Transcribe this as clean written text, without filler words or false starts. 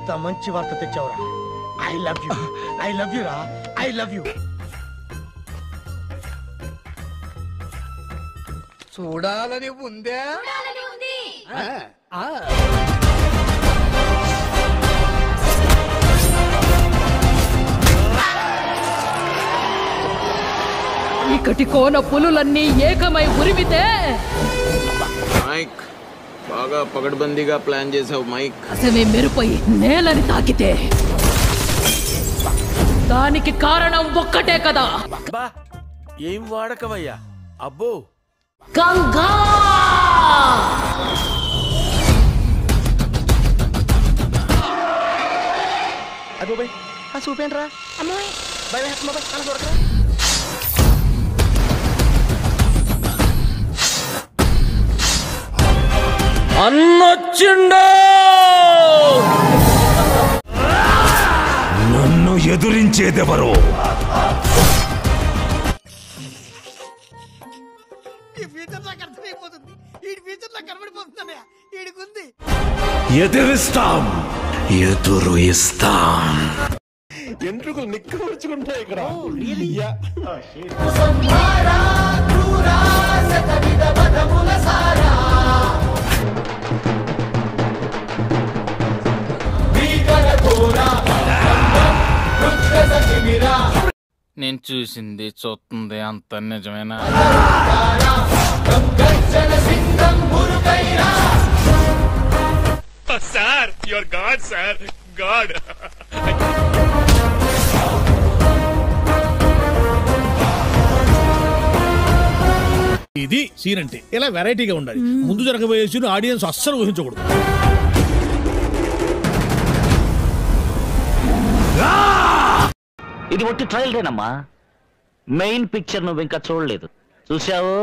ఎంత మంచి వార్త తెచ్చావురా. I love you, I love you రా, ఐ లవ్ యూ. చూడాలని ఉందే. ఇకటి కోన పులులన్నీ ఏకమై ఉరిమితే మైక్ బాగా పగడ్బందీగా ప్లాన్ చేసావు మైక్. అసమే మెరుపై నేలని తాకితే దానికి కారణం ఒక్కటే కదా. బా ఏం వాడకవయ్యా అబ్బో. గంగా అబ్బోయ్ ఆ చూపేంట్రా. అమ్మాయి బై బై అమ్మ బై అలా చూడకరా. అన్నొచ్చిండో. నన్ను ఎదురించేదెవరో ఎదిరిస్తాం, ఎదురు ఇస్తాం. ఎంట్రుకలు నిక్కబడుచుకుంటాయి ఇక్కడ. నేను చూసింది చూస్తుంది అంత నిజమేనా? Sir your God sir, God. ఇది సీన్ అంటే ఇలా వెరైటీగా ఉండాలి. ముందు జరగబోయే సీన్ ఆడియన్స్ అస్సలు ఊహించకూడదు. ఇది ఒట్టి ట్రయల్దేనమ్మా, మెయిన్ పిక్చర్ నువ్వు ఇంకా చూడలేదు. చూసావు?